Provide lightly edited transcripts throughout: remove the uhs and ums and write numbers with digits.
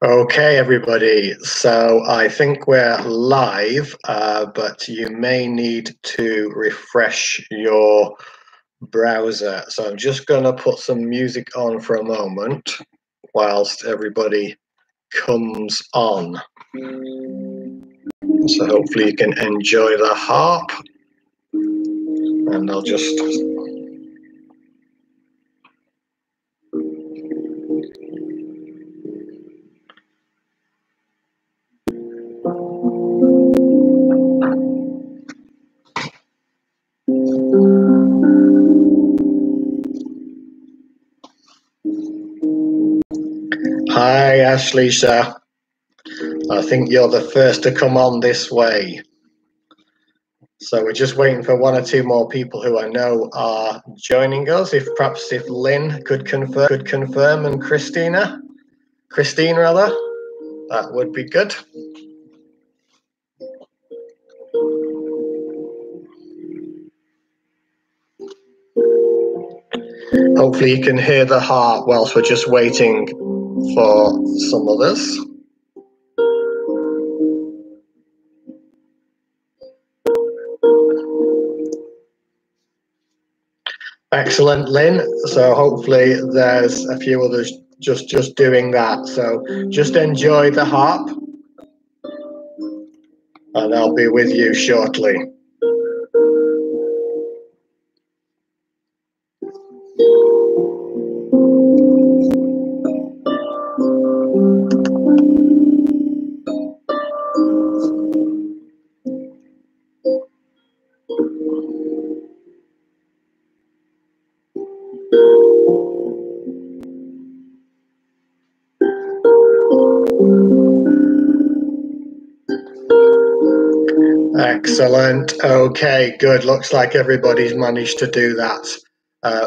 Okay, everybody. So I think we're live, but you may need to refresh your browser. So I'm just going to put some music on for a moment whilst everybody comes on. So hopefully you can enjoy the harp. And I'll just... Hi, Ashley, sir. I think you're the first to come on this way. So we're just waiting for one or two more people who I know are joining us. If Lynn could confirm, and Christine rather, that would be good. Hopefully you can hear the harp whilst we're just waiting for some others. Excellent, Lynn. So hopefully there's a few others just doing that. So just enjoy the harp, and I'll be with you shortly. Excellent. Okay, good. Looks like everybody's managed to do that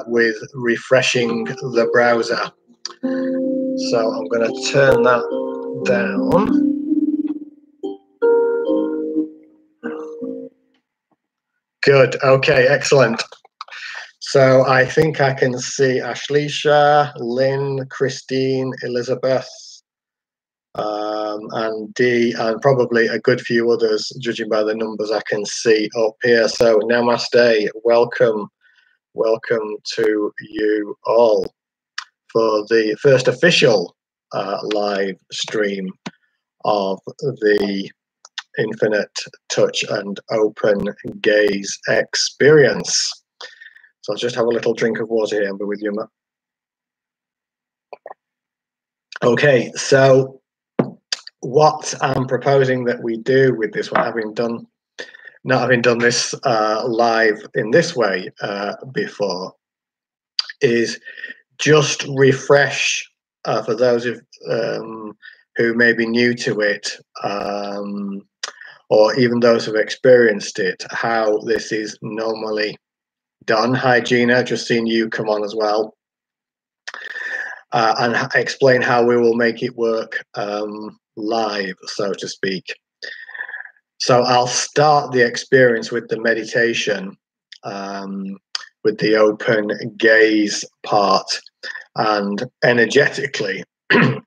with refreshing the browser. So I'm going to turn that down. Good. Okay, excellent. So I think I can see Ashleisha, Lynn, Christine, Elizabeth, and Dee, and probably a good few others, judging by the numbers I can see up here. So namaste, welcome to you all for the first official live stream of the Infinite Touch and Open Gaze experience. So I'll just have a little drink of water here and be with you, Matt. Okay, so what I'm proposing that we do with this one, not having done this live in this way before, is just refresh for those of who may be new to it, or even those who've experienced it, how this is normally done. Hi, Gina, just seen you come on as well. And explain how we will make it work live, so to speak. So I'll start the experience with the meditation, with the open gaze part, and energetically the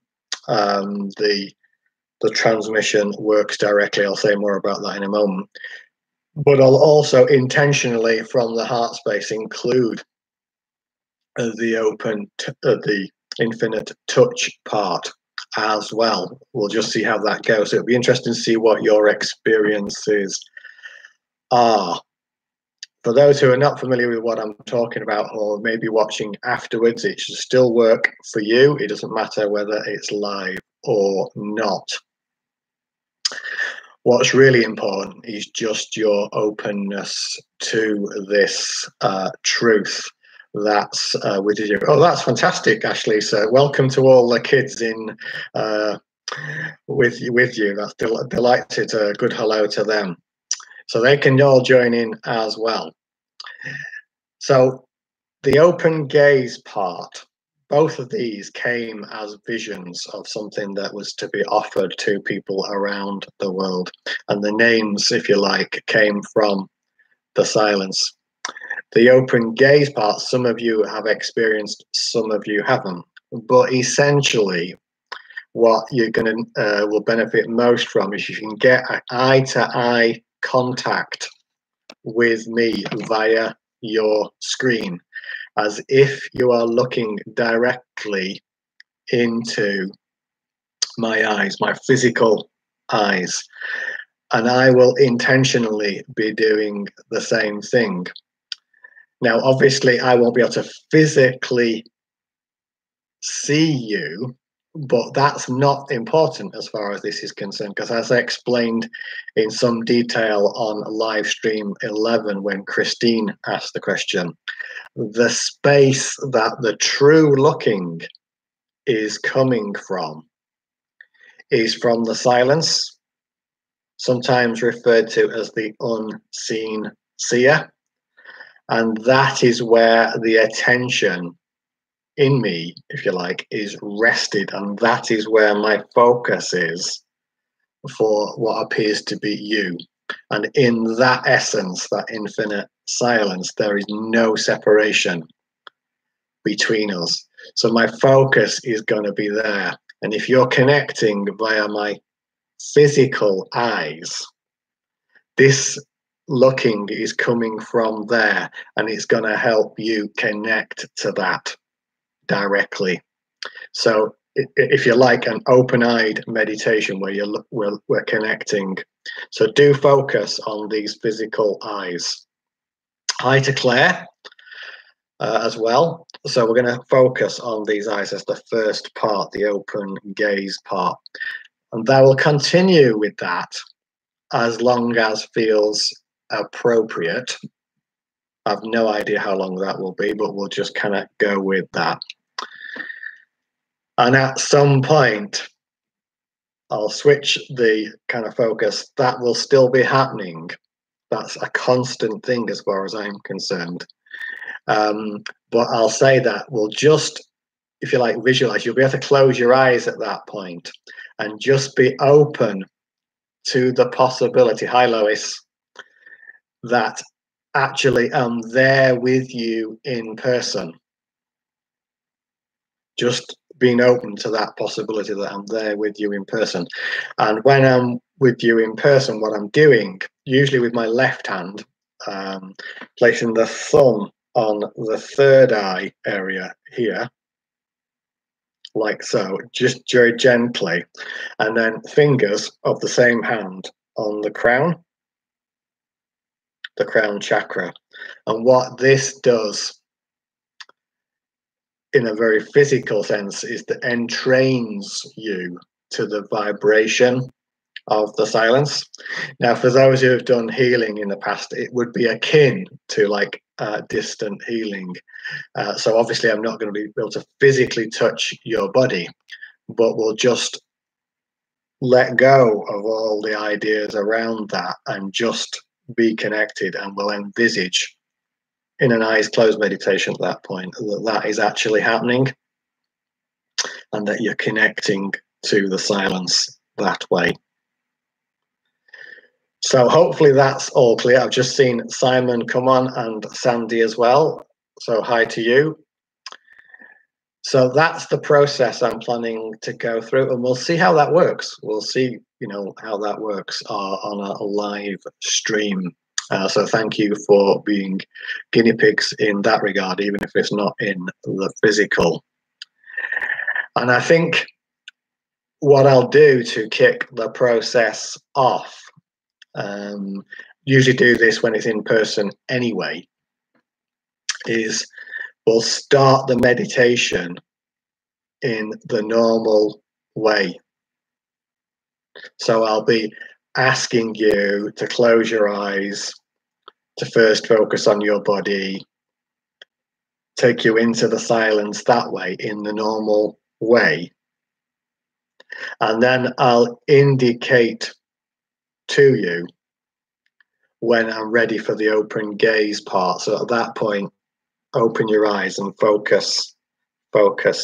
transmission works directly. I'll say more about that in a moment. But I'll also intentionally, from the heart space, include the infinite touch part as well. We'll just see how that goes. It'll be interesting to see what your experiences are. For those who are not familiar with what I'm talking about, or maybe watching afterwards, it should still work for you. It doesn't matter whether it's live or not. What's really important is just your openness to this truth that's with you. Oh, that's fantastic, Ashley. So welcome to all the kids in with you. That's delighted. A good hello to them. So they can all join in as well. So the open gaze part, both of these came as visions of something that was to be offered to people around the world. And the names, if you like, came from the silence. The open gaze part, some of you have experienced, some of you haven't. But essentially, what you're going to will benefit most from is you can get eye-to-eye contact with me via your screen, as if you are looking directly into my eyes, my physical eyes, and I will intentionally be doing the same thing. Now, obviously, I won't be able to physically see you, but that's not important as far as this is concerned, because as I explained in some detail on live stream 11 when Christine asked the question, the space that the true looking is coming from is from the silence, sometimes referred to as the unseen seer. And that is where the attention in me, if you like, is rested. And that is where my focus is for what appears to be you. And in that essence, that infinite silence, there is no separation between us. So my focus is going to be there. And if you're connecting via my physical eyes, this looking is coming from there, and it's going to help you connect to that directly. So if you like, an open-eyed meditation where we're connecting. So do focus on these physical eyes. Hi to Claire as well. So we're going to focus on these eyes as the first part, the open gaze part. And I will continue with that as long as feels appropriate. I've no idea how long that will be, but we'll just kind of go with that. And at some point, I'll switch the kind of focus. That will still be happening. That's a constant thing as far as I'm concerned. But I'll say that we'll just, if you like, visualize. You'll be able to close your eyes at that point and just be open to the possibility, hi Lois, that actually I'm there with you in person. Just being open to that possibility that I'm there with you in person. And when I'm with you in person, what I'm doing, usually with my left hand, placing the thumb on the third eye area here, like so, just very gently, and then fingers of the same hand on the crown chakra. And what this does in a very physical sense is to entrains you to the vibration of the silence. Now, for those who have done healing in the past, it would be akin to like distant healing. So obviously I'm not going to be able to physically touch your body, but we'll just let go of all the ideas around that and just be connected, and we'll envisage in an eyes closed meditation at that point that is actually happening, and that you're connecting to the silence that way. So hopefully that's all clear. I've just seen Simon come on and Sandy as well. So hi to you. So that's the process I'm planning to go through, and we'll see how that works. We'll see, how that works on a live stream. So thank you for being guinea pigs in that regard, even if it's not in the physical. And I think what I'll do to kick the process off, usually do this when it's in person anyway, is we'll start the meditation in the normal way. So I'll be asking you to close your eyes, to first focus on your body, take you into the silence that way, in the normal way. And then I'll indicate to you when I'm ready for the open gaze part. So at that point, open your eyes and focus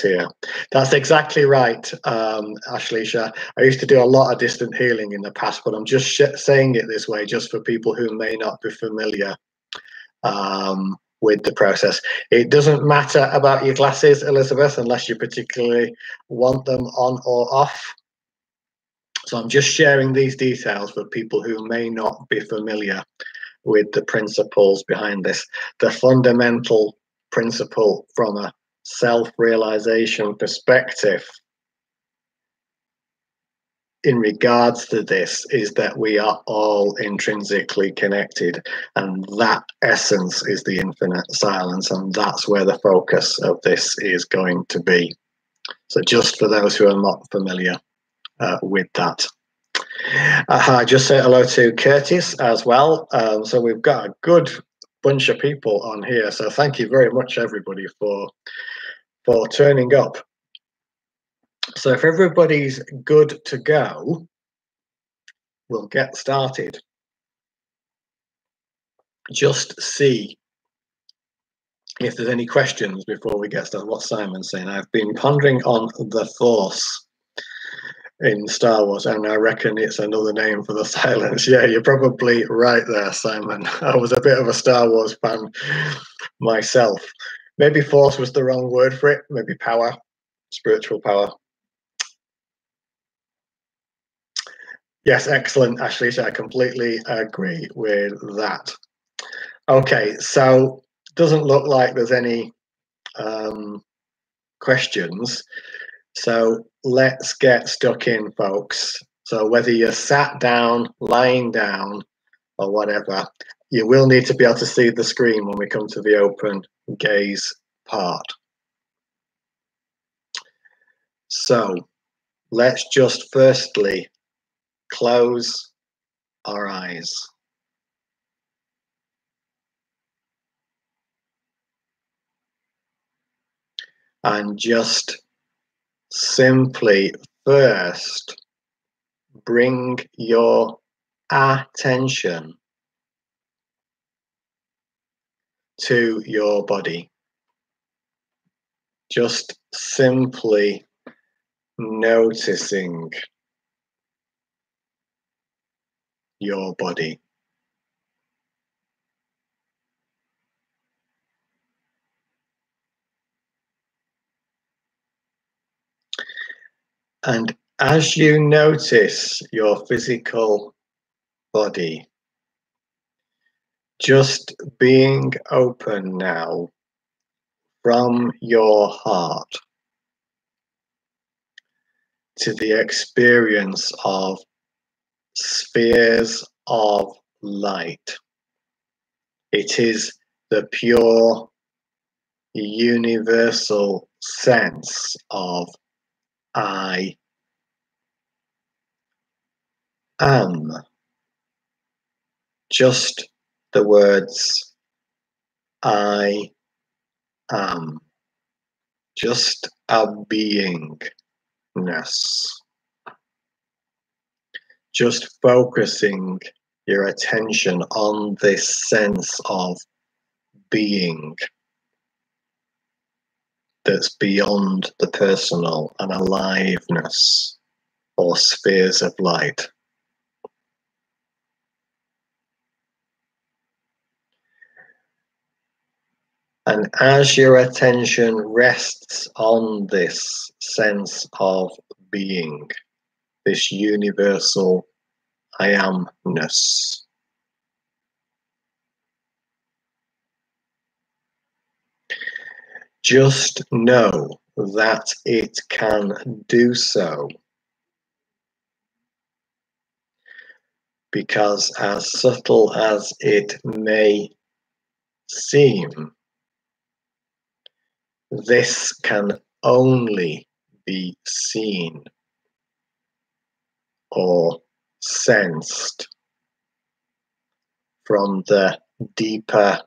here. That's exactly right, Ashleisha. I used to do a lot of distant healing in the past, but I'm just saying it this way just for people who may not be familiar with the process. It doesn't matter about your glasses, Elizabeth, unless you particularly want them on or off. So I'm just sharing these details for people who may not be familiar with the principles behind this. The fundamental principle from a self-realization perspective in regards to this is that we are all intrinsically connected, and that essence is the infinite silence, and that's where the focus of this is going to be. So just for those who are not familiar with that. I just say hello to Curtis as well. So we've got a good bunch of people on here, so thank you very much everybody for turning up. So if everybody's good to go, we'll get started. Just see if there's any questions before we get started. What Simon's saying, I've been pondering on the Force in Star Wars, and I reckon it's another name for the silence. Yeah, you're probably right there, Simon. I was a bit of a Star Wars fan myself. Maybe Force was the wrong word for it. Maybe power, spiritual power. Yes, excellent, Ashley. So I completely agree with that. Okay, so doesn't look like there's any questions. So let's get stuck in, folks. So whether you're sat down, lying down, or whatever, you will need to be able to see the screen when we come to the open gaze part. So let's just firstly close our eyes. And just simply first bring your attention to your body. Just simply noticing your body. And as you notice your physical body, just being open now from your heart to the experience of spheres of light. It is the pure universal sense of I am. Just the words I am. Just a beingness. Just focusing your attention on this sense of being that's beyond the personal, and aliveness or spheres of light. And as your attention rests on this sense of being, this universal I amness, just know that it can do so. Because as subtle as it may seem, this can only be seen or sensed from the deeper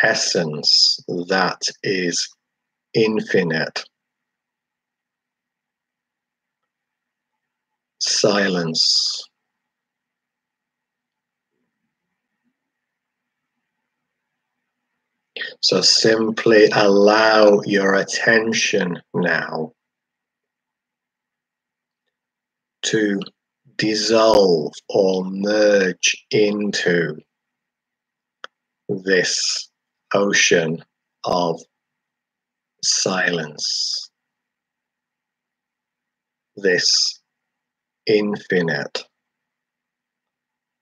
essence that is infinite silence. So simply allow your attention now to dissolve or merge into this ocean of silence, this infinite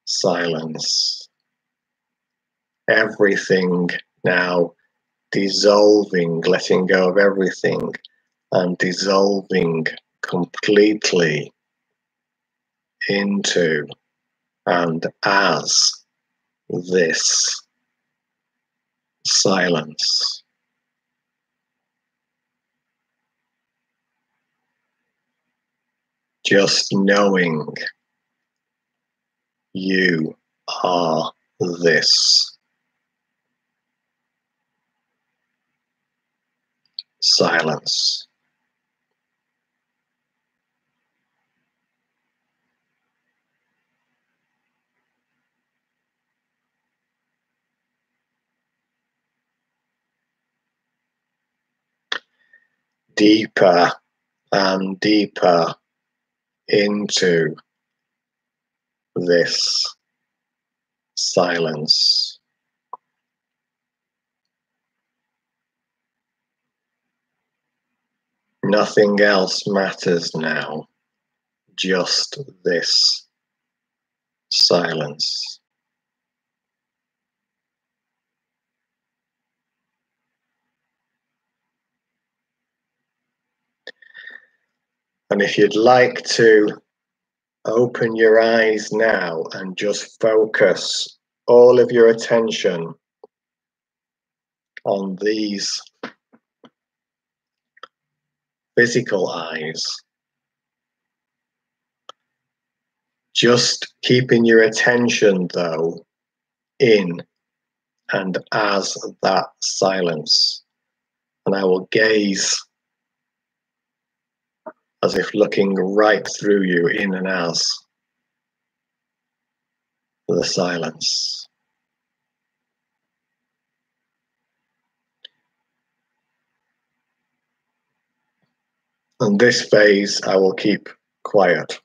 silence. Everything now dissolving, letting go of everything and dissolving completely into and as this silence. Just knowing you are this silence. Deeper and deeper into this silence. Nothing else matters now, just this silence. And if you'd like to open your eyes now and just focus all of your attention on these physical eyes, just keeping your attention though in and as that silence. And I will gaze as if looking right through you in and as the silence. And this phase I will keep quiet.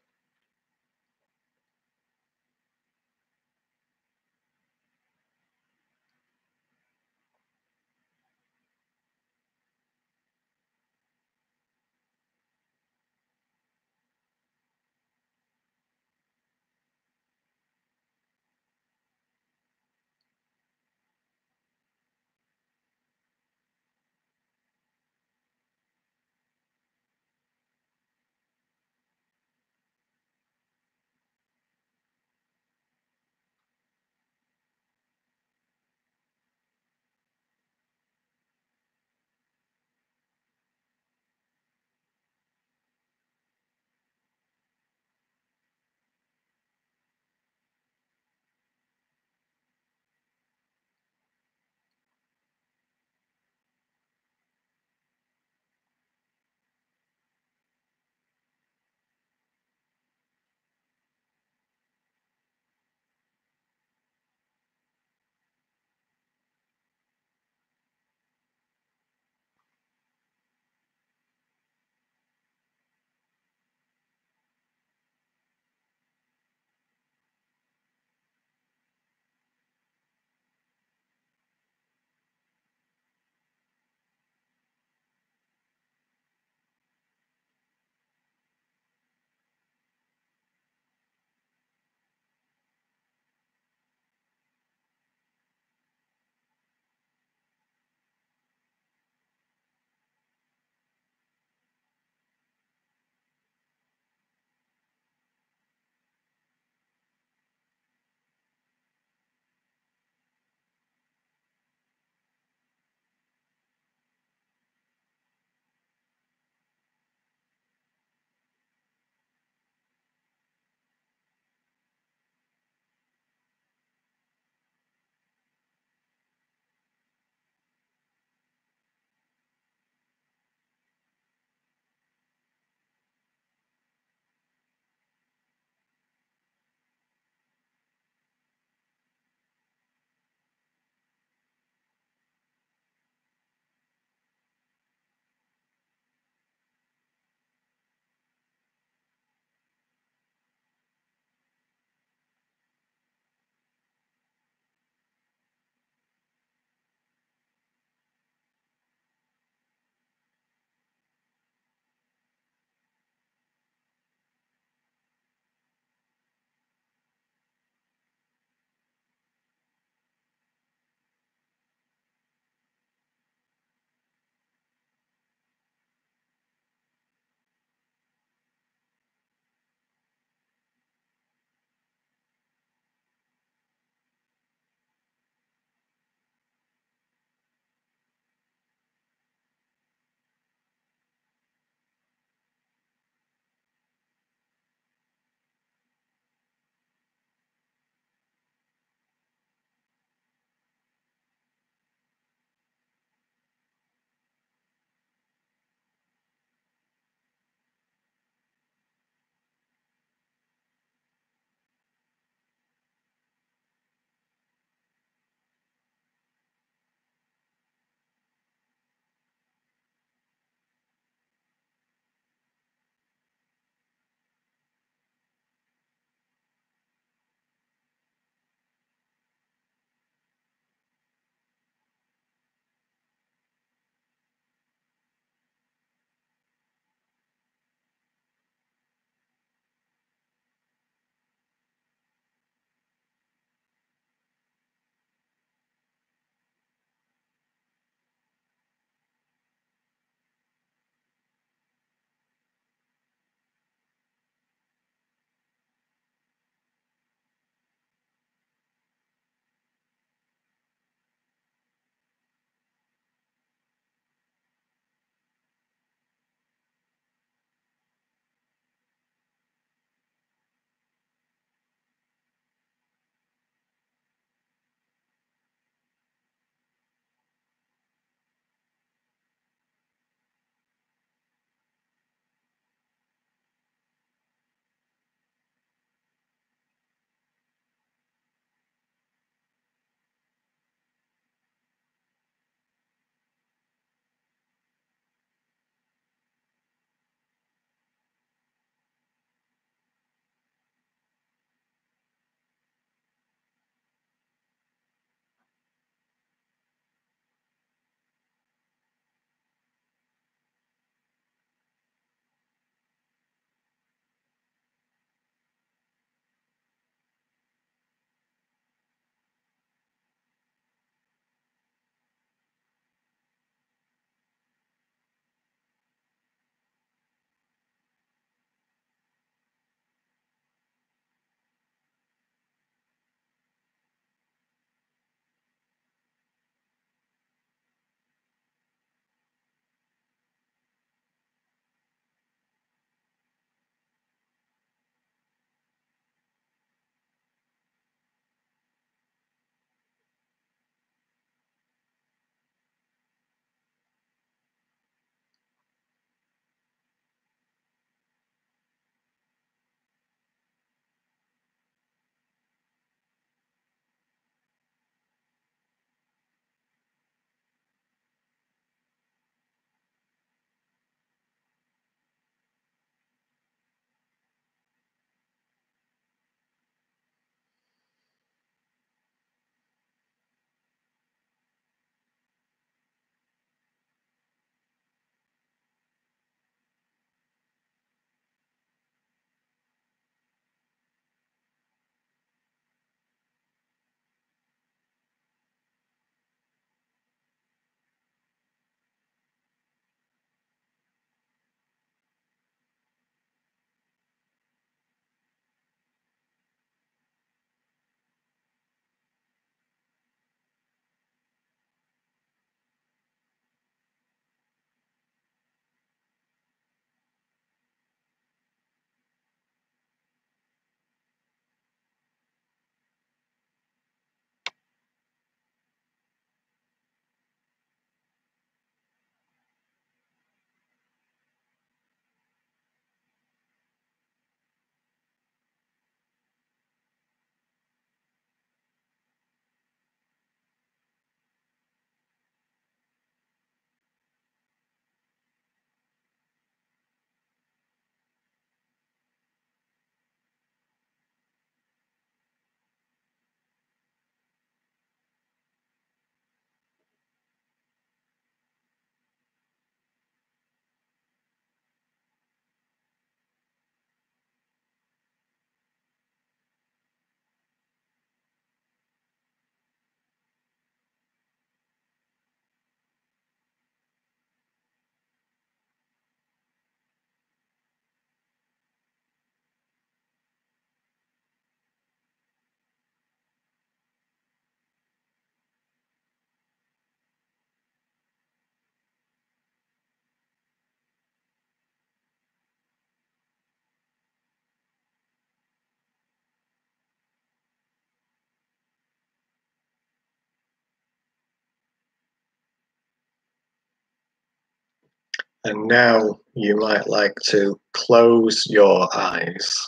And now you might like to close your eyes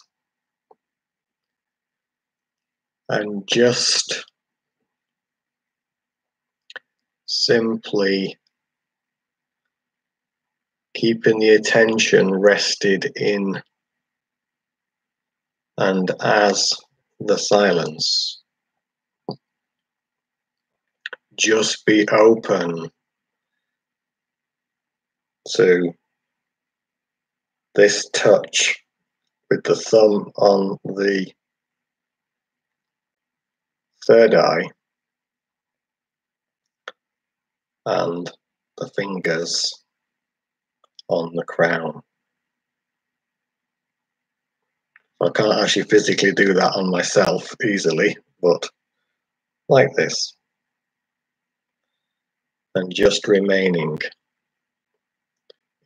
and just simply keeping the attention rested in and as the silence. Just be open to this touch with the thumb on the third eye and the fingers on the crown. I can't actually physically do that on myself easily, but like this. And just remaining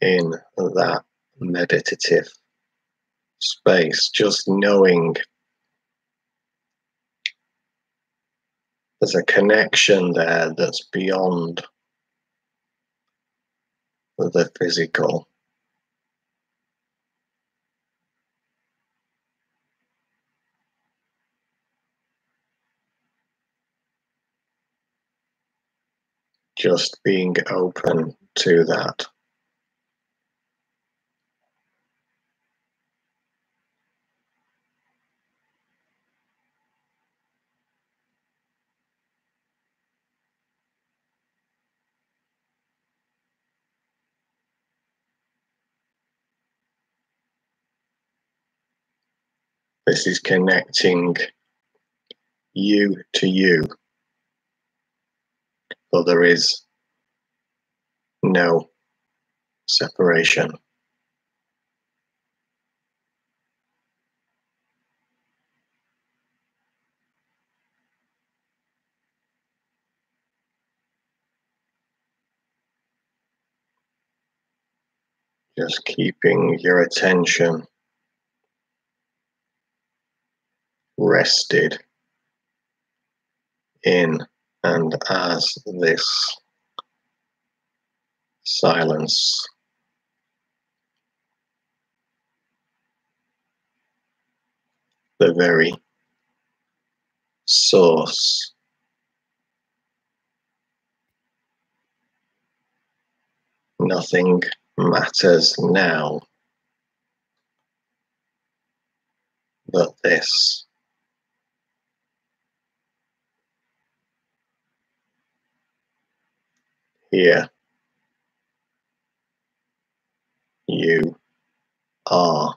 in that meditative space, just knowing there's a connection there that's beyond the physical. Just being open to that. This is connecting you to you, for there is no separation. Just keeping your attention rested in and as this silence. The very source. Nothing matters now but this. Here you are.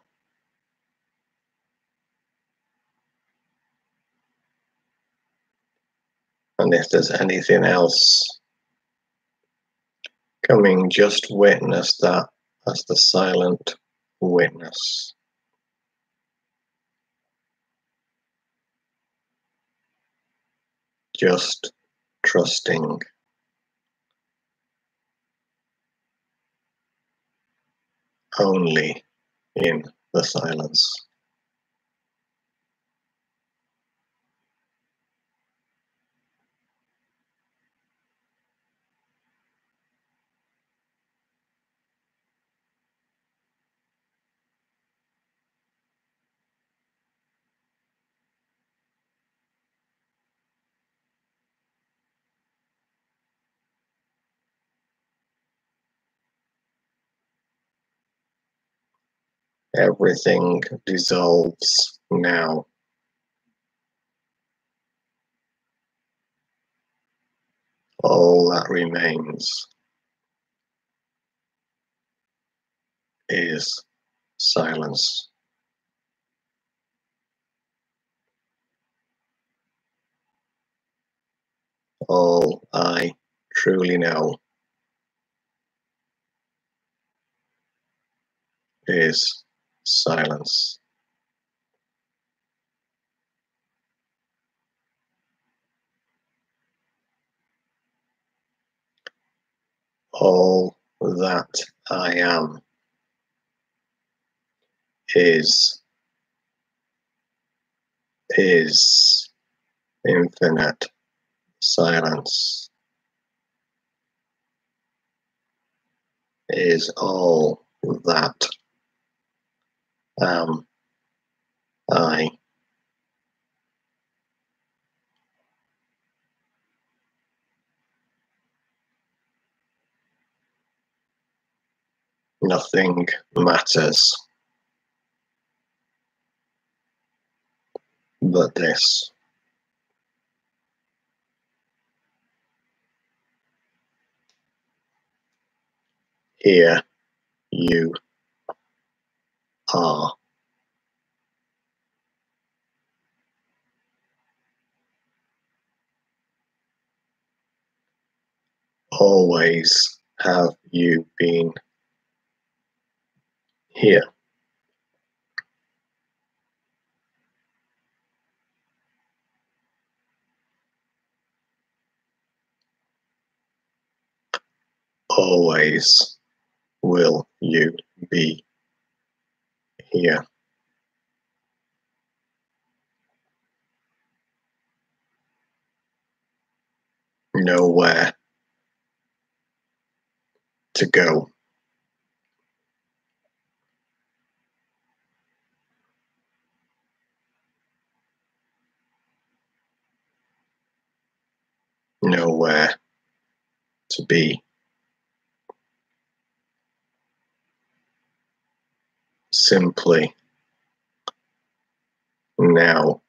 And if there's anything else coming, just witness that as the silent witness. Just trusting only in the silence. Everything dissolves now. All that remains is silence. All I truly know is silence. All that I am is infinite silence. is all that am I. Nothing matters but this. Here you are. Always have you been here. Always will you be here. Nowhere to go. Nowhere to be. Simply now,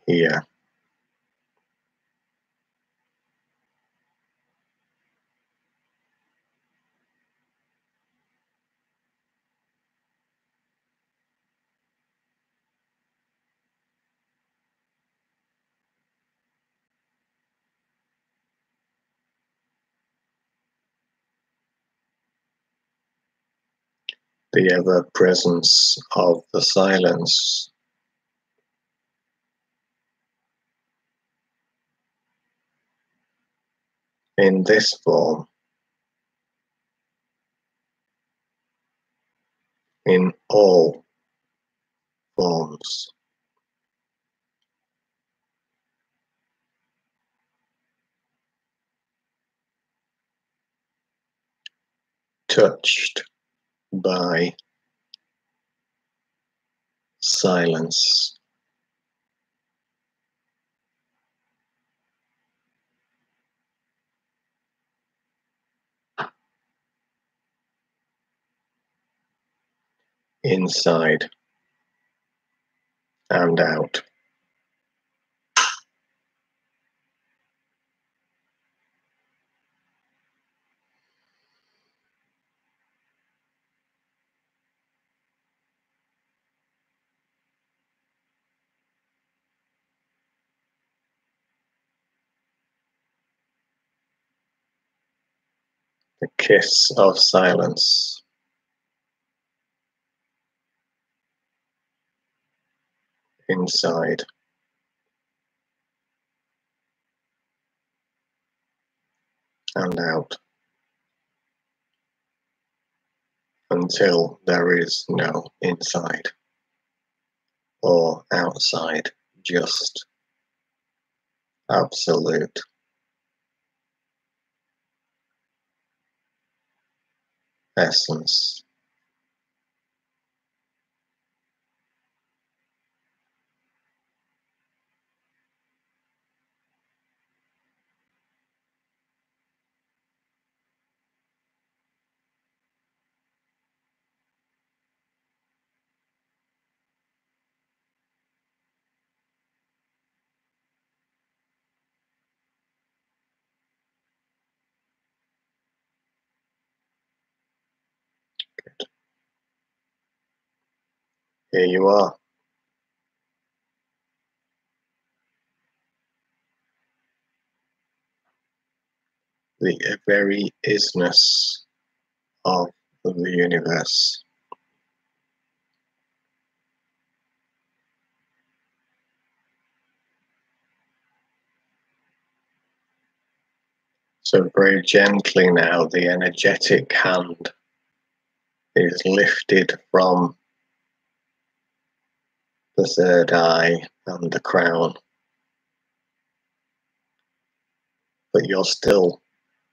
here. The ever presence of the silence. In this form, in all forms. Touched by silence. Inside and out. The kiss of silence. Inside and out. Until there is no inside or outside, just absolute essence. Here you are. The very isness of the universe. So very gently now, the energetic hand is lifted from the third eye and the crown, but you're still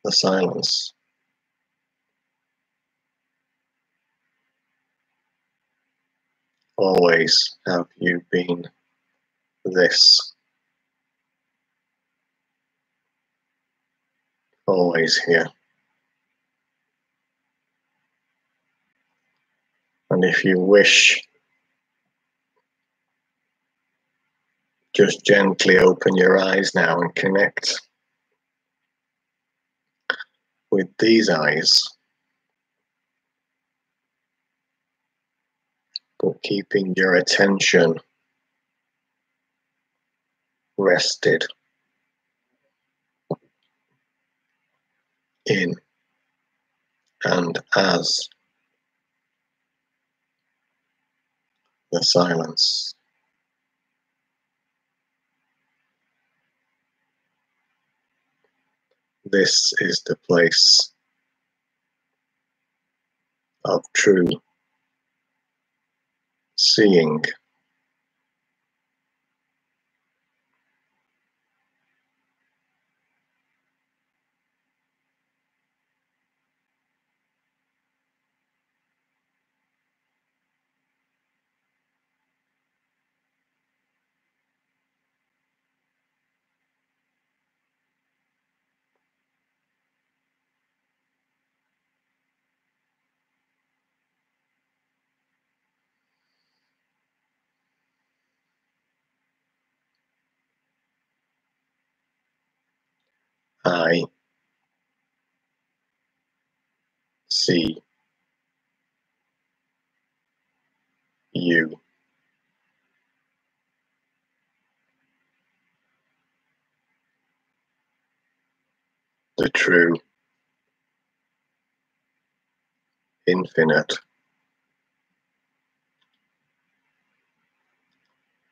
the silence. Always have you been this. Always here. And if you wish, just gently open your eyes now and connect with these eyes, but keeping your attention rested in and as the silence. This is the place of true seeing. I see you. The true, infinite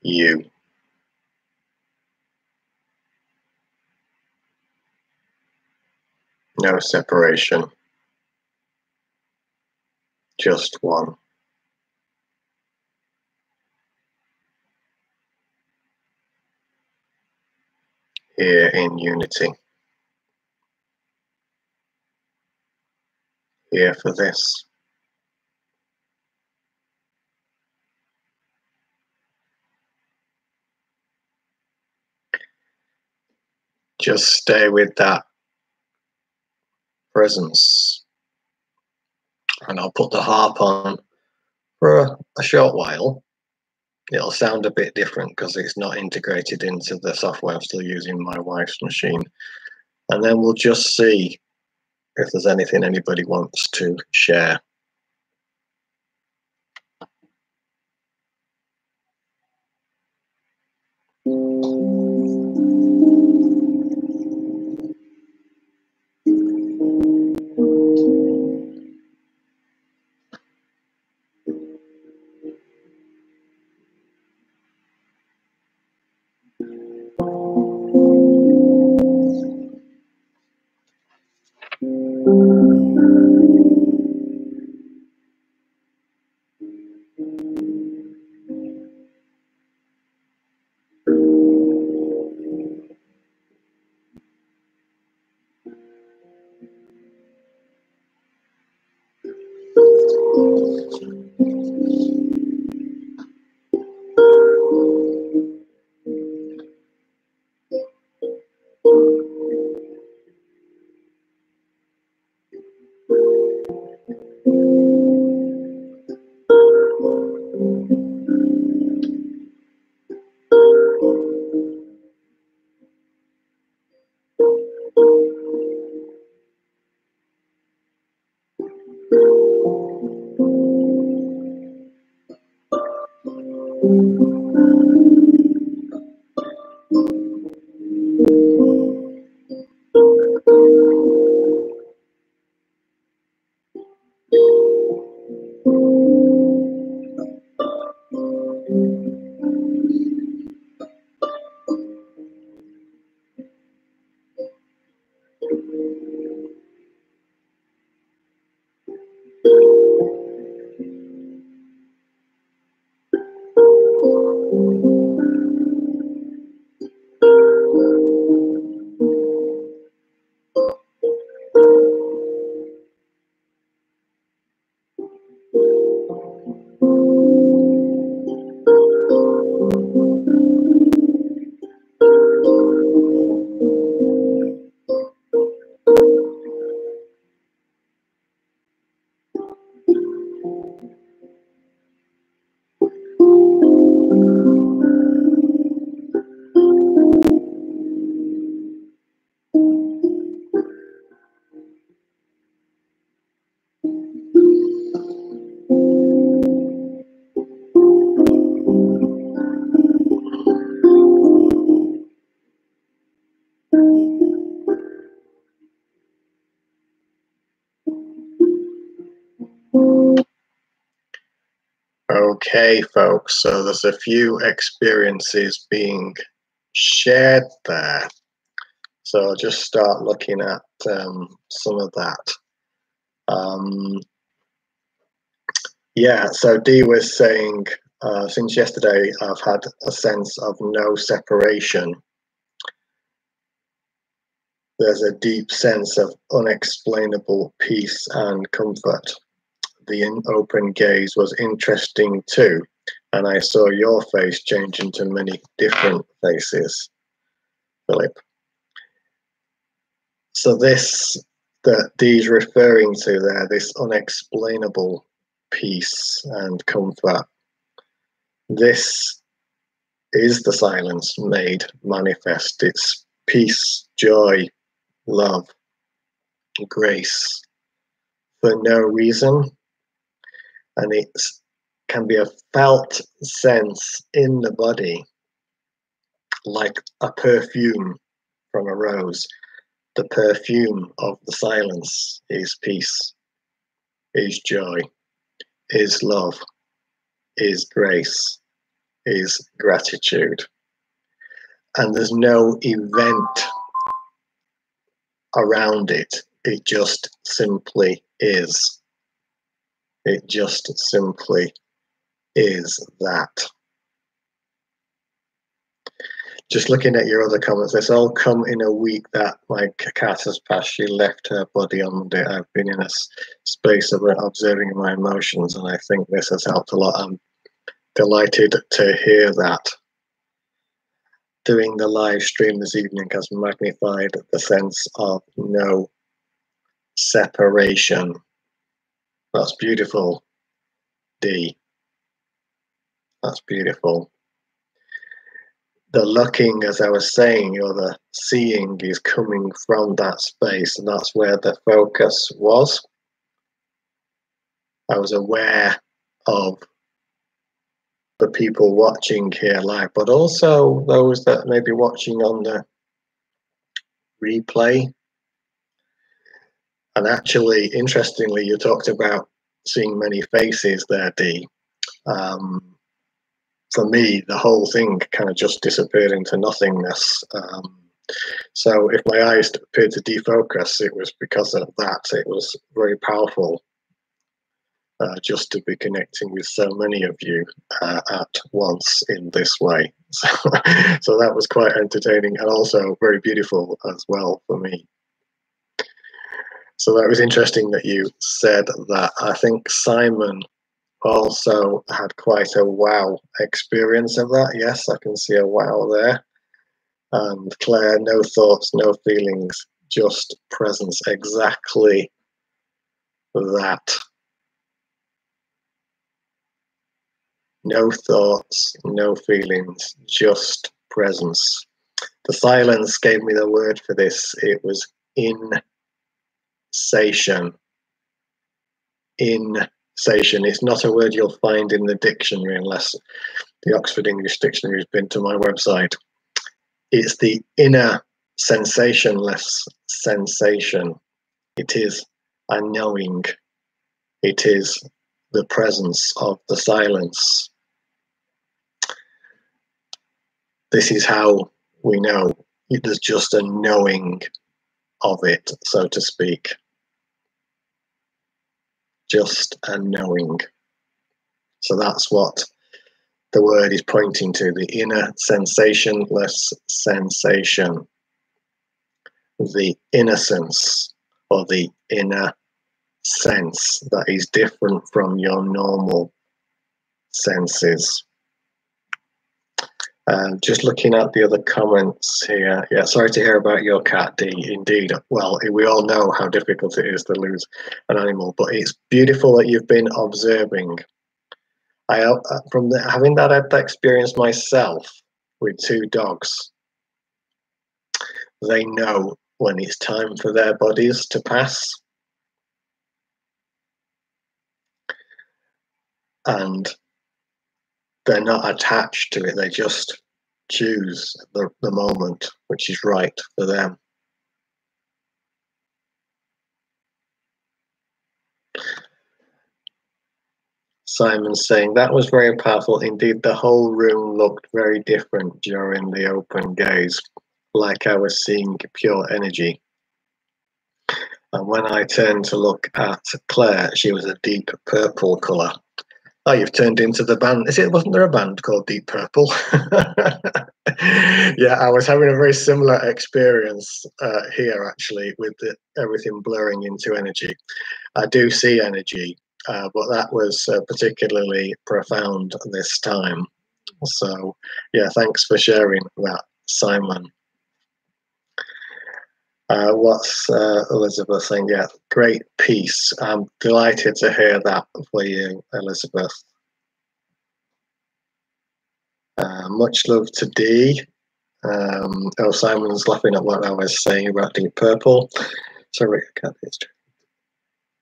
you. No separation, just one. Here in unity. Here for this. Just stay with that presence. And I'll put the harp on for a short while. It'll sound a bit different because it's not integrated into the software. I'm still using my wife's machine. And then we'll just see if there's anything anybody wants to share. Okay, folks, so there's a few experiences being shared there. So I'll just start looking at some of that. Yeah, so Dee was saying, since yesterday, I've had a sense of no separation. There's a deep sense of unexplainable peace and comfort. The open gaze was interesting too, and I saw your face change into many different faces, Philip. So this that Dee's referring to there, this unexplainable peace and comfort, this is the silence made manifest. It's peace, joy, love, grace for no reason, and it can be a felt sense in the body, like a perfume from a rose. The perfume of the silence is peace, is joy, is love, is grace, is gratitude. And there's no event around it. It just simply is. It just simply is that. Just looking at your other comments, this all come in a week that my cat has passed. She left her body on Monday. I've been in a space of observing my emotions, and I think this has helped a lot. I'm delighted to hear that. Doing the live stream this evening has magnified the sense of no separation. That's beautiful, Dee. That's beautiful. The looking, as I was saying, or the seeing is coming from that space, and that's where the focus was. I was aware of the people watching here live, but also those that may be watching on the replay. And actually, interestingly, you talked about seeing many faces there, Dee. For me, the whole thing kind of just disappeared into nothingness. So if my eyes appeared to defocus, it was because of that. It was very powerful just to be connecting with so many of you at once in this way. So that was quite entertaining and also very beautiful as well for me. So that was interesting that you said that. I think Simon also had quite a wow experience of that. Yes, I can see a wow there. And Claire, no thoughts, no feelings, just presence. Exactly that. No thoughts, no feelings, just presence. The silence gave me the word for this. It was insatiation. Insatiation. It's not a word you'll find in the dictionary unless the Oxford English Dictionary has been to my website. It's the inner sensationless sensation. It is a knowing. It is the presence of the silence. This is how we know. There's just a knowing of it, so to speak. Just a knowing. So that's what the word is pointing to, the inner sensationless sensation. The innocence or the inner sense that is different from your normal senses. Just looking at the other comments here. Yeah, sorry to hear about your cat, Dee. Indeed. Well, we all know how difficult it is to lose an animal, but it's beautiful that you've been observing. Having that experience myself with two dogs, they know when it's time for their bodies to pass. And they're not attached to it. They just choose the moment which is right for them. Simon's saying, that was very powerful. Indeed, the whole room looked very different during the open gaze, like I was seeing pure energy. And when I turned to look at Claire, she was a deep purple colour. Oh, you've turned into the band. Wasn't there a band called Deep Purple? Yeah, I was having a very similar experience here, actually, with everything blurring into energy. I do see energy, but that was particularly profound this time. So, yeah, thanks for sharing that, Simon. What's Elizabeth saying? Yeah, great piece. I'm delighted to hear that for you, Elizabeth. Much love to Dee. Oh, Simon's laughing at what I was saying about Deep Purple. Sorry,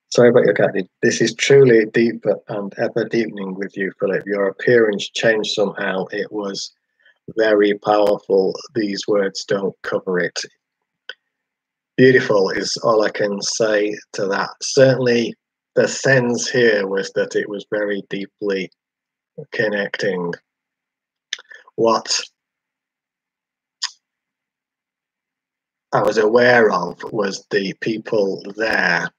Sorry about your cat. This is truly deep and ever deepening with you, Philip. Your appearance changed somehow. It was very powerful. These words don't cover it. Beautiful is all I can say to that. Certainly, the sense here was that it was very deeply connecting. What I was aware of was the people there,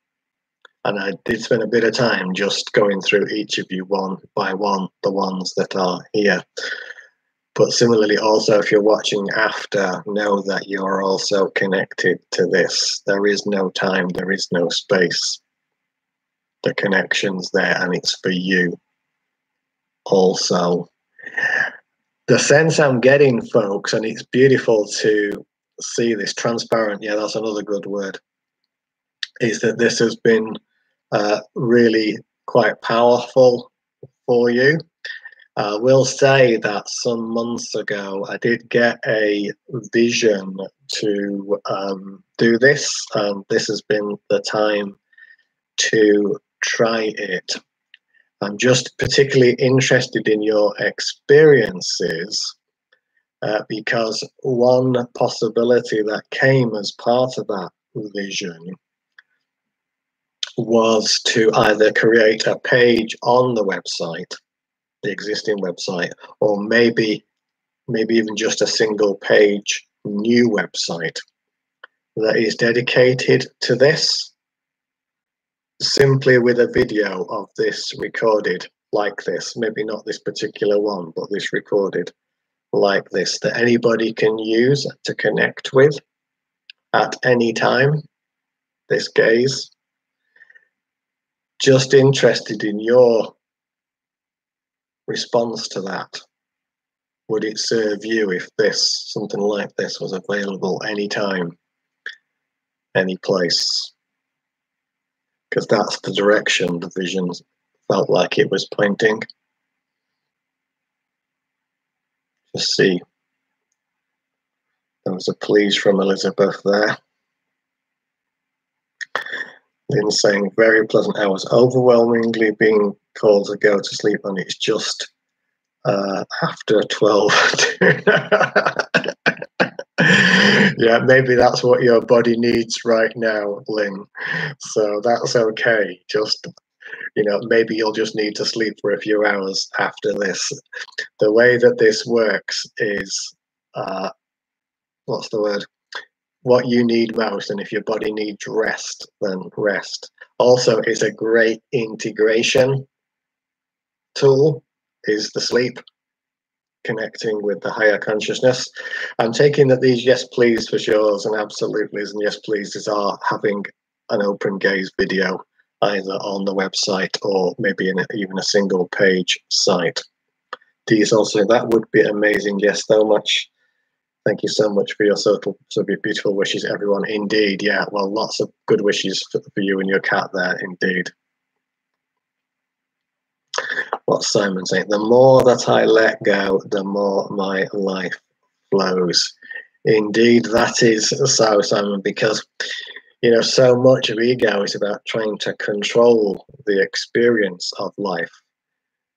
and I did spend a bit of time just going through each of you one by one, the ones that are here. But similarly, also, if you're watching after, know that you're also connected to this. There is no time, there is no space. The connection's there, and it's for you also. The sense I'm getting, folks, and it's beautiful to see this transparent, yeah, that's another good word, is that this has been really quite powerful for you. I will say that some months ago I did get a vision to do this, and this has been the time to try it. I'm just particularly interested in your experiences because one possibility that came as part of that vision was to either create a page on the website, the existing website, or maybe even just a single page new website that is dedicated to this, simply with a video of this recorded like this, maybe not this particular one, but this recorded like this, that anybody can use to connect with at any time, this gaze. Just interested in your response to that. Would it serve you if something like this was available anytime, any place? Because that's the direction the vision felt like it was pointing. Just see. There was a please from Elizabeth there. Lynn saying, very pleasant hours. Overwhelmingly being called to go to sleep, and it's just after 12. Yeah, maybe that's what your body needs right now, Lynn. So that's okay. Just, maybe you'll just need to sleep for a few hours after this. The way that this works is, what's the word? What you need most, and if your body needs rest, then rest. Also, is a great integration tool is the sleep, connecting with the higher consciousness. I'm taking that these yes please for sures and absolutelys and yes pleases are having an open gaze video either on the website or maybe in even a single page site. These also, that would be amazing. Yes, so much. Thank you so much for your so beautiful wishes, everyone. Indeed, yeah. Well, lots of good wishes for you and your cat there, indeed. What's Simon saying? The more that I let go, the more my life flows. Indeed, that is so, Simon, because, so much of ego is about trying to control the experience of life,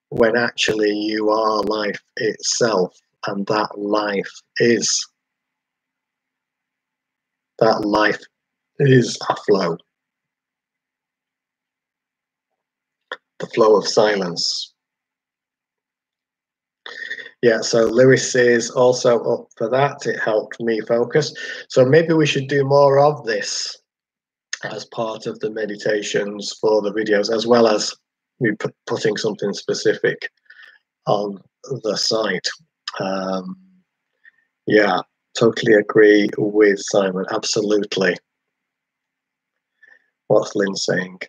when actually you are life itself, and that life is a flow. The flow of silence. Yeah, so Lewis is also up for that. It helped me focus. So maybe we should do more of this as part of the meditations for the videos, as well as me putting something specific on the site. Yeah, totally agree with Simon. Absolutely. What's Lynn saying?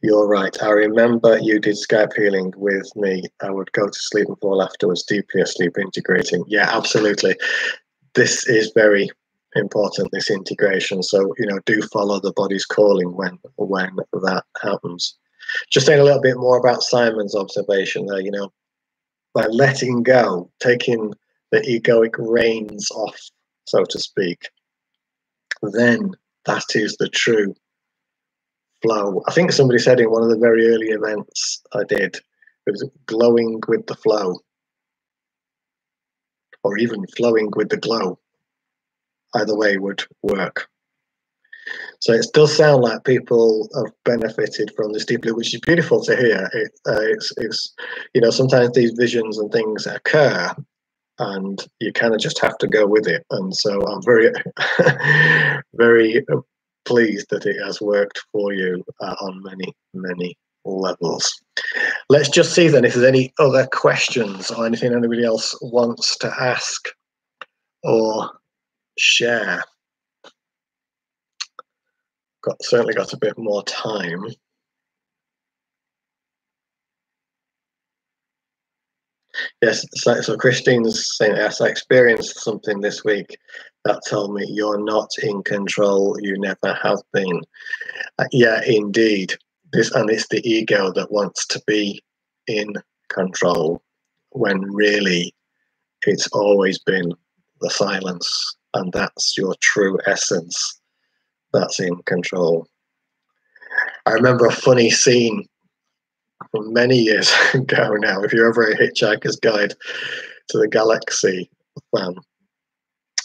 You're right. I remember you did Skype healing with me. I would go to sleep and fall afterwards, deeply asleep, integrating. Yeah, absolutely. This is very important, this integration. So, do follow the body's calling when that happens. Just saying a little bit more about Simon's observation there, by letting go, taking the egoic reins off, so to speak, then that is the true flow. I think somebody said in one of the very early events I did, it was glowing with the flow, or even flowing with the glow. Either way would work. So it does sound like people have benefited from this deeply, which is beautiful to hear. It's sometimes these visions and things occur, and you kind of just have to go with it. And so I'm very, very pleased that it has worked for you on many, many levels. Let's just see then if there's any other questions or anything anybody else wants to ask or share. Certainly got a bit more time. Yes, so Christine's saying, yes, I experienced something this week that told me you're not in control, you never have been. Yeah, indeed. And it's the ego that wants to be in control when really it's always been the silence, and that's your true essence that's in control. I remember a funny scene from many years ago now, if you're ever a Hitchhiker's Guide to the Galaxy fan,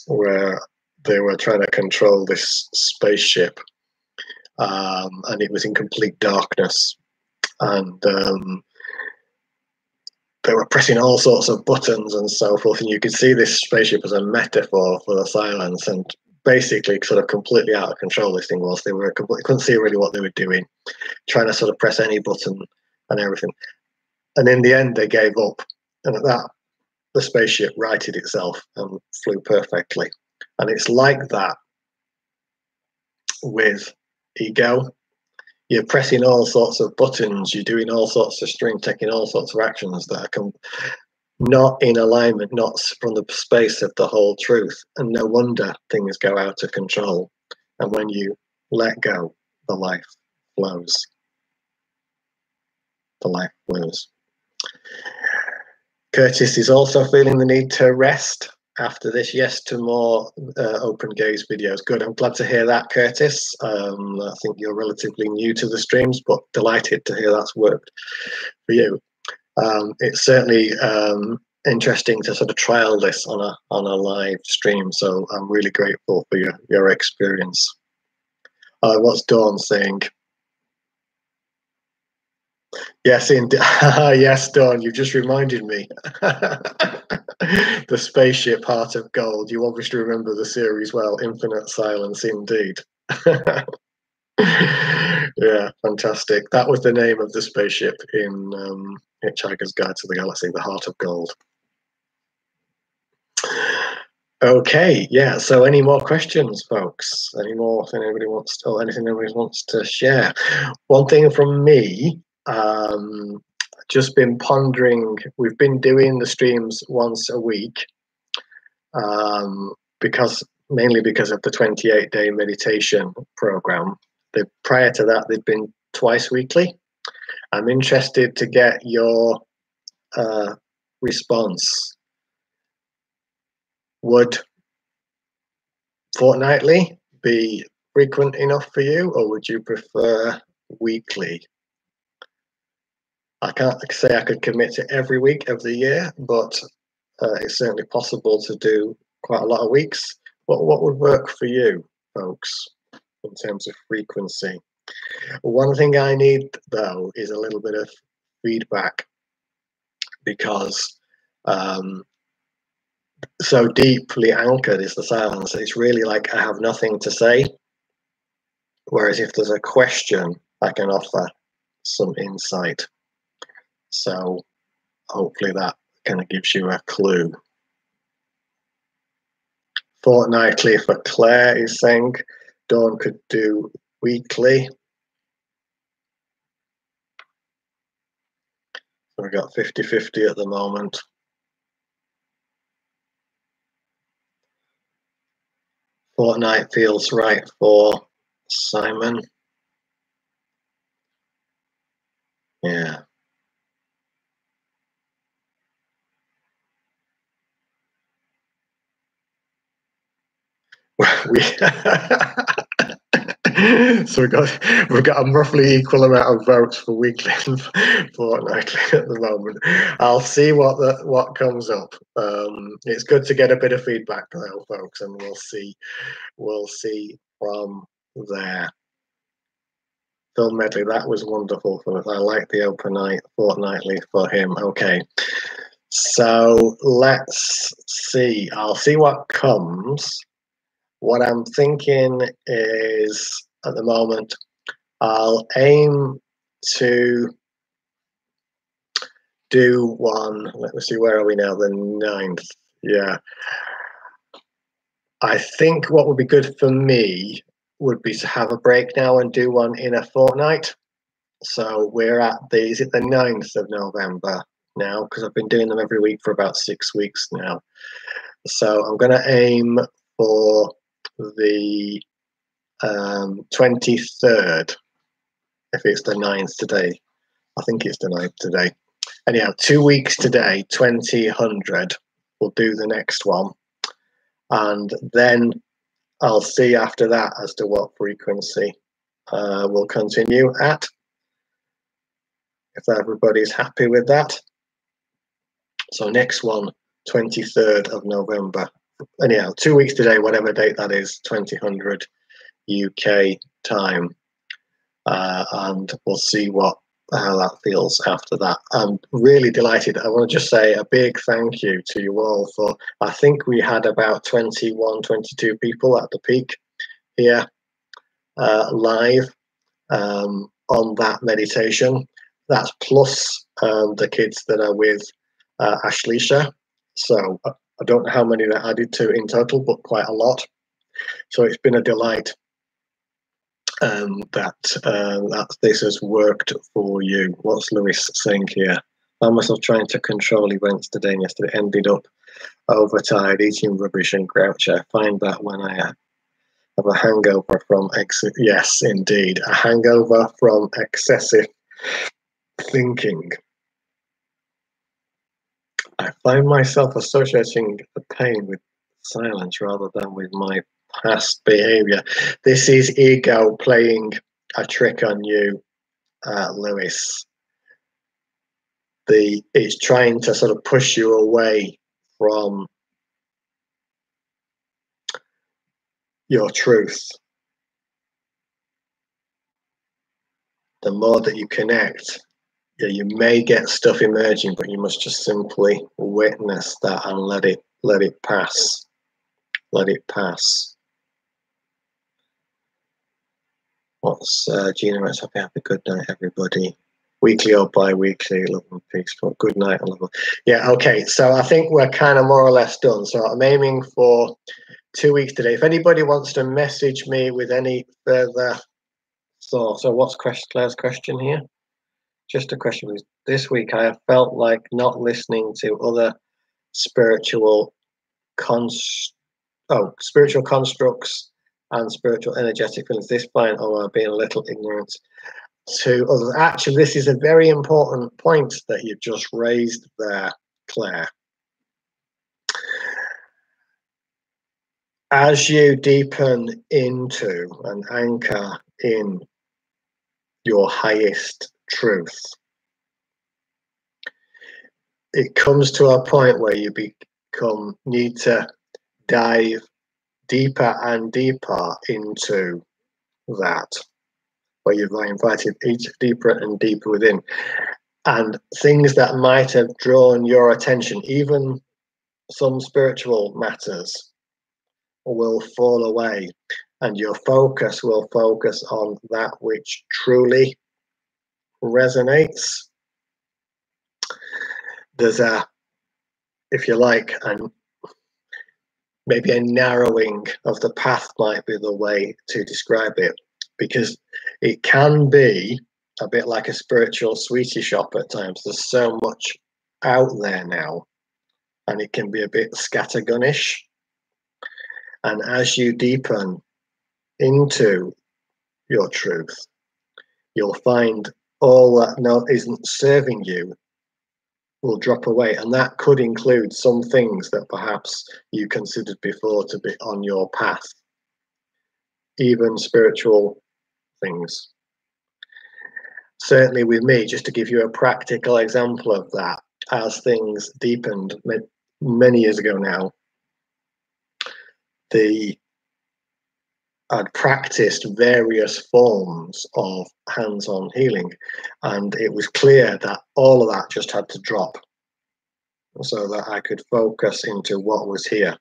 where they were trying to control this spaceship, and it was in complete darkness, and they were pressing all sorts of buttons and so forth, and you could see this spaceship as a metaphor for the silence, and basically sort of completely out of control this thing was. They couldn't see really what they were doing, trying to sort of press any button and everything. And in the end, they gave up. And at that, the spaceship righted itself and flew perfectly. And it's like that with ego. You're pressing all sorts of buttons, you're doing all sorts of string, taking all sorts of actions that are not in alignment, not from the space of the whole truth. And no wonder things go out of control. And when you let go, the life flows. The life flows. Curtis is also feeling the need to rest after this. Yes to more open gaze videos. Good. I'm glad to hear that, Curtis. I think you're relatively new to the streams, but delighted to hear that's worked for you. It's certainly interesting to sort of trial this on a live stream. So I'm really grateful for your experience. What's Dawn saying? Yes, indeed. Yes, Dawn, you just reminded me. The spaceship Heart of Gold. You obviously remember the series well. Infinite Silence, indeed. Yeah, fantastic. That was the name of the spaceship in Hitchhiker's Guide to the Galaxy, the Heart of Gold. Okay, yeah. So, any more questions, folks? Any more? Anything anybody wants to share? One thing from me. Just been pondering. We've been doing the streams once a week, mainly because of the 28-day meditation program. Prior to that, they've been twice weekly. I'm interested to get your response. Would fortnightly be frequent enough for you, or would you prefer weekly? I can't say I could commit to every week of the year, but it's certainly possible to do quite a lot of weeks. What would work for you, folks, in terms of frequency? One thing I need, though, is a little bit of feedback because so deeply anchored is the silence. It's really like I have nothing to say. Whereas if there's a question, I can offer some insight. So hopefully that kind of gives you a clue. Fortnightly for Claire is saying. Dawn could do weekly. So we've got 50-50 at the moment. Fortnight feels right for Simon. Yeah. we so we've got a roughly equal amount of votes for weekly and fortnightly at the moment. I'll see what comes up. It's good to get a bit of feedback though, folks, and we'll see from there. Phil Medley, that was wonderful for us. I like the open night fortnightly for him. Okay. So let's see. I'll see what comes. What I'm thinking is, at the moment, I'll aim to do one. Let me see, where are we now? The 9th. Yeah. I think what would be good for me would be to have a break now and do one in a fortnight. So we're at is it the 9th of November now? Because I've been doing them every week for about 6 weeks now. So I'm going to aim for the 23rd, if it's the 9th today. I think it's the 9th today. Anyhow, 2 weeks today, 2000. We'll do the next one. And then I'll see after that as to what frequency we'll continue at. If everybody's happy with that. So next one, 23rd of November. Anyhow, 2 weeks today, whatever date that is, 2000 UK time. And we'll see how that feels after that. I'm really delighted. I want to just say a big thank you to you all for, I think we had about 21, 22 people at the peak here live on that meditation. That's plus the kids that are with Ashleisha. So I don't know how many that added to in total, but quite a lot. So it's been a delight that this has worked for you. What's Lewis saying here? I found myself trying to control events today and yesterday. Ended up overtired, eating rubbish and grouchy. I find that when I have a hangover from yes, indeed, a hangover from excessive thinking. I find myself associating the pain with silence rather than with my past behavior. This is ego playing a trick on you, Lewis. It's trying to sort of push you away from your truth. The more that you connect, you may get stuff emerging, but you must just simply witness that and let it pass. Let it pass. What's Gina writes, happy good night, everybody. Weekly or bi-weekly, love and peace. Good night and love. Yeah, okay. So I think we're kind of more or less done. So I'm aiming for 2 weeks today. If anybody wants to message me with any further thoughts, so what's Claire's question here? Just a question. This week I have felt like not listening to other spiritual constructs and spiritual energetic feelings. This point, I've been a little ignorant to others. Actually, this is a very important point that you've just raised there, Claire. As you deepen into and anchor in your highest truth, it comes to a point where you need to dive deeper and deeper into that. where you've invited each deeper and deeper within. And things that might have drawn your attention, even some spiritual matters, will fall away, and your focus will focus on that which truly resonates. There's a, if you like, and maybe a narrowing of the path might be the way to describe it, because it can be a bit like a spiritual sweetie shop at times. There's so much out there now, and it can be a bit scattergunish. And as you deepen into your truth, you'll find all that isn't serving you will drop away, and that could include some things that perhaps you considered before to be on your path, even spiritual things. Certainly with me, just to give you a practical example of that, as things deepened many years ago now, I'd practiced various forms of hands-on healing, and it was clear that all of that just had to drop so that I could focus into what was here.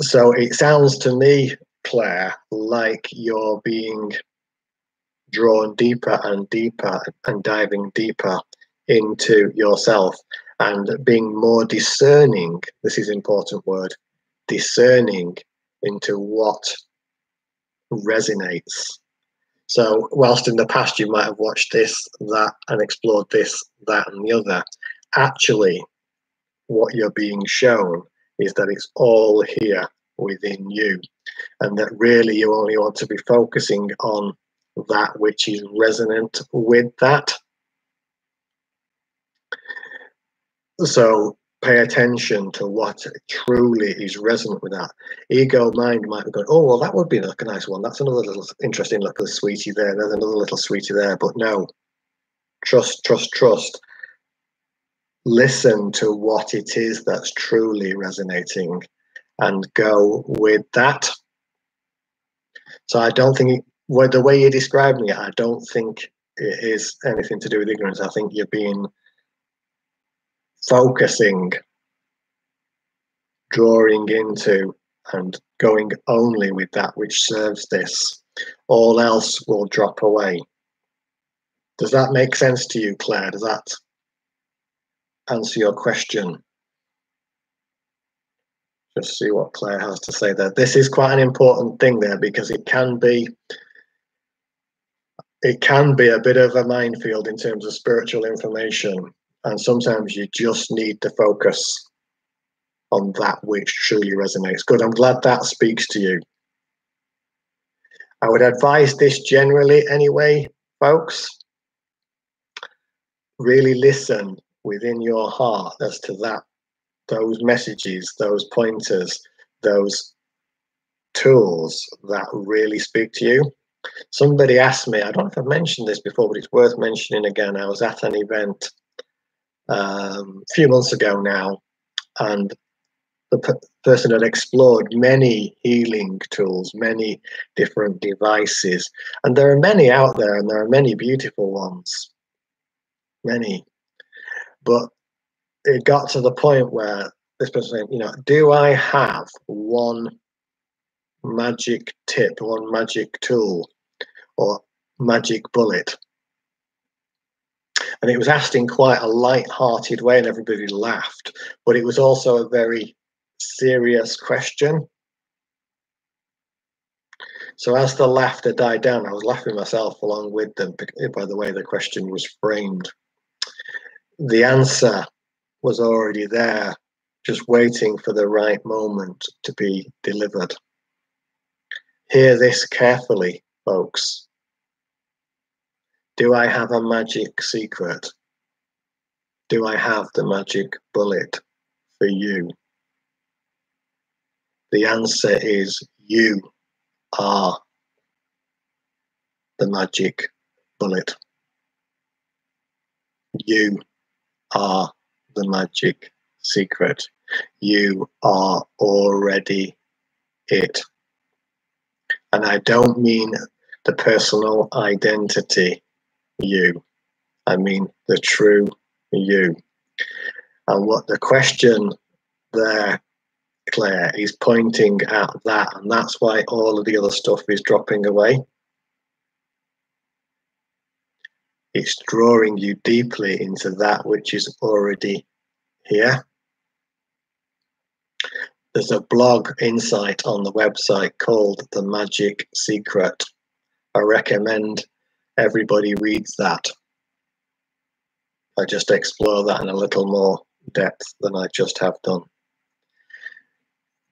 So it sounds to me, Claire, like you're being drawn deeper and deeper and diving deeper into yourself and being more discerning. This is an important word, discerning into what resonates. So whilst in the past you might have watched this, that, and explored this, that, and the other, actually what you're being shown is that it's all here within you, and that really you only want to be focusing on that which is resonant with that. So pay attention to what truly is resonant with that. Ego mind might be going, oh, well, that would be like a nice one. That's another little interesting little sweetie there. There's another little sweetie there. But no, trust, trust, trust. Listen to what it is that's truly resonating and go with that. So I don't think, the way you're describing it, I don't think it is anything to do with ignorance. I think you're being focusing, drawing into and going only with that which serves this. All else will drop away. Does that make sense to you, Claire? Does that answer your question? Just see what Claire has to say there. This is quite an important thing there, because it can be a bit of a minefield in terms of spiritual information, and sometimes you just need to focus on that which truly resonates. Good, I'm glad that speaks to you. I would advise this generally anyway, folks. Really listen within your heart as to those messages, those pointers, those tools that really speak to you. Somebody asked me, I don't know if I've mentioned this before, but it's worth mentioning again. I was at an event a few months ago now, and the person had explored many healing tools, many different devices, and there are many out there, and there are many beautiful ones, many. But it got to the point where this person said, do I have one magic tip, one magic tool, or magic bullet? And it was asked in quite a light-hearted way, and everybody laughed, but it was also a very serious question. So as the laughter died down, I was laughing myself along with them by the way the question was framed. The answer was already there, just waiting for the right moment to be delivered. Hear this carefully, folks. Do I have a magic secret? Do I have the magic bullet for you? The answer is you are the magic bullet. You are the magic secret. You are already it. And I don't mean the personal identity you. I mean the true you. And what the question there, Claire, is pointing at that, and that's why all of the other stuff is dropping away. It's drawing you deeply into that which is already here. There's a blog insight on the website called The Magic Secret. I recommend everybody reads that. I just explore that in a little more depth than I just have done.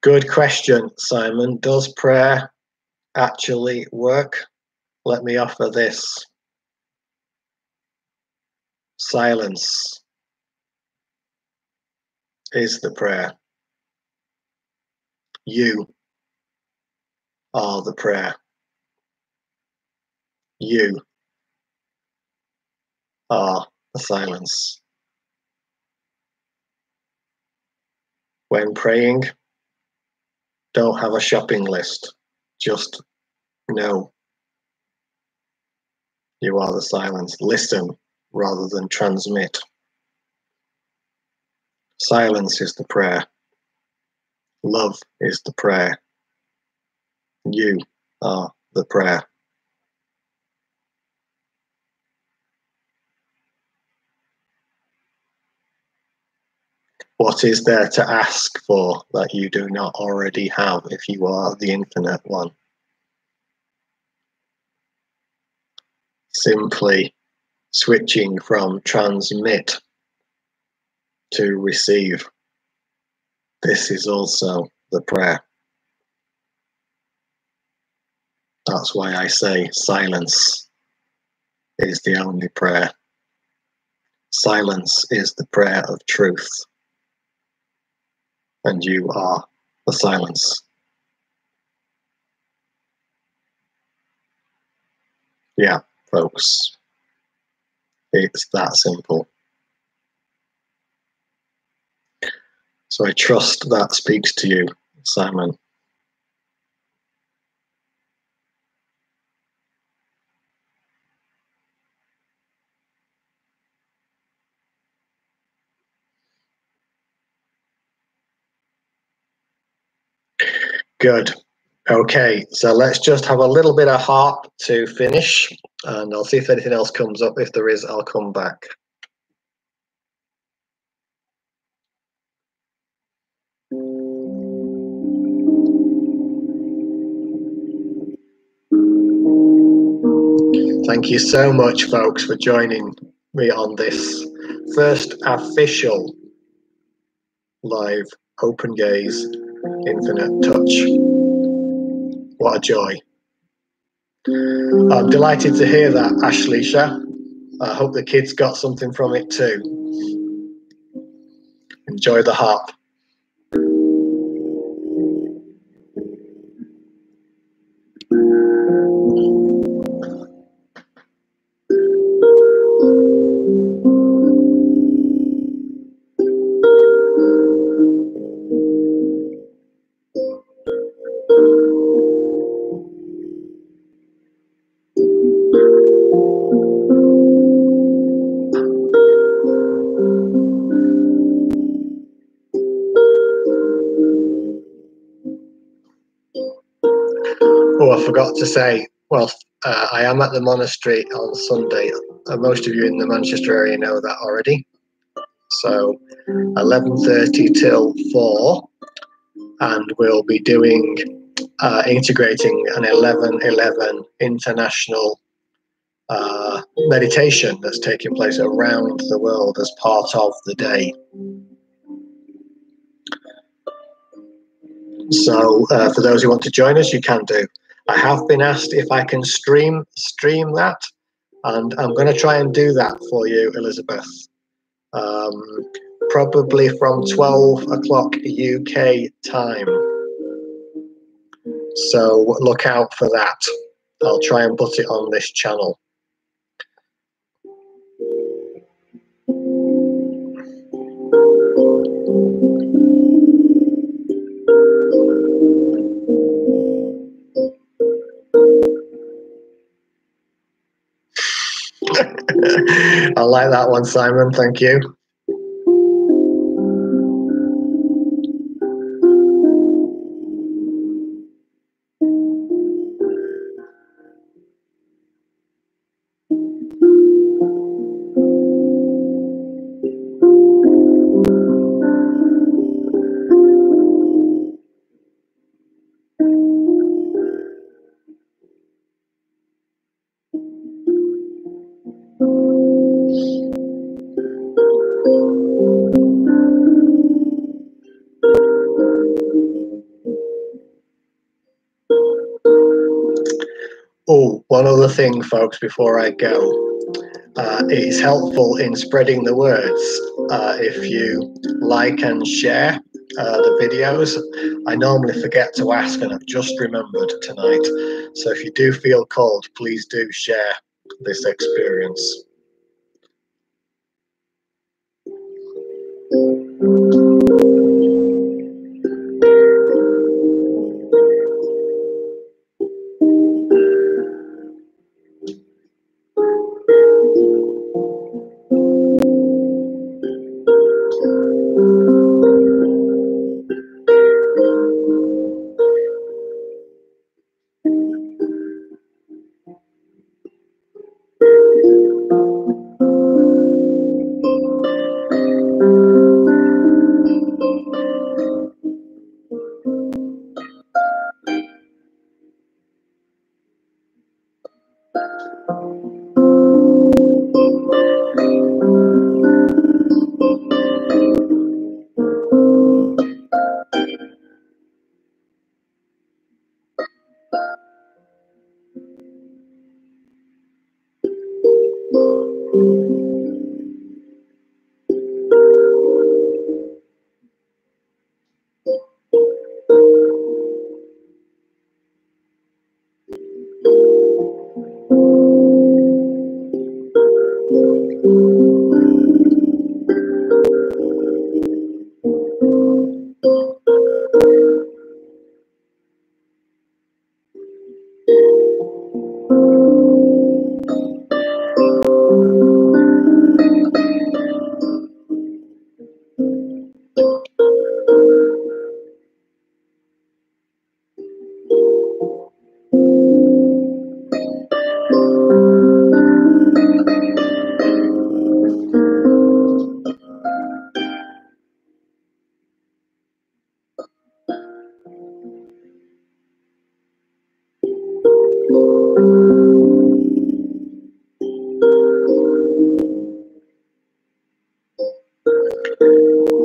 Good question, Simon. Does prayer actually work? Let me offer this. Silence is the prayer. You are the prayer. You are the silence. When praying, don't have a shopping list. Just know you are the silence. Listen rather than transmit. Silence is the prayer. Love is the prayer. You are the prayer. What is there to ask for that you do not already have if you are the infinite one? Simply switching from transmit to receive. This is also the prayer. That's why I say silence is the only prayer. Silence is the prayer of truth. And you are the silence. Yeah, folks. It's that simple. So I trust that speaks to you, Simon. Good. Okay, so let's just have a little bit of harp to finish, and I'll see if anything else comes up. If there is, I'll come back. Thank you so much, folks, for joining me on this first official live open gaze infinite touch. What a joy. I'm delighted to hear that, Ashleisha. I hope the kids got something from it too. Enjoy the harp. Oh, I forgot to say, well, I am at the monastery on Sunday. Most of you in the Manchester area know that already. So 11:30 till 4, and we'll be doing integrating an 11:11 international meditation that's taking place around the world as part of the day. So for those who want to join us, you can do. I have been asked if I can stream that, and I'm going to try and do that for you, Elizabeth. Probably from 12 o'clock UK time. So look out for that. I'll try and put it on this channel. I like that one, Simon. Thank you. Oh, one other thing, folks, before I go. It's helpful in spreading the words if you like and share the videos. I normally forget to ask, and I've just remembered tonight. So if you do feel called, please do share this experience.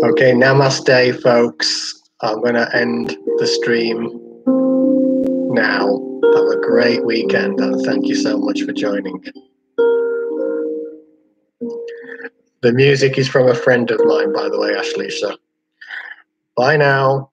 Okay, namaste, folks. I'm going to end the stream now. Have a great weekend, and thank you so much for joining. The music is from a friend of mine, by the way, Ashley. So, bye now.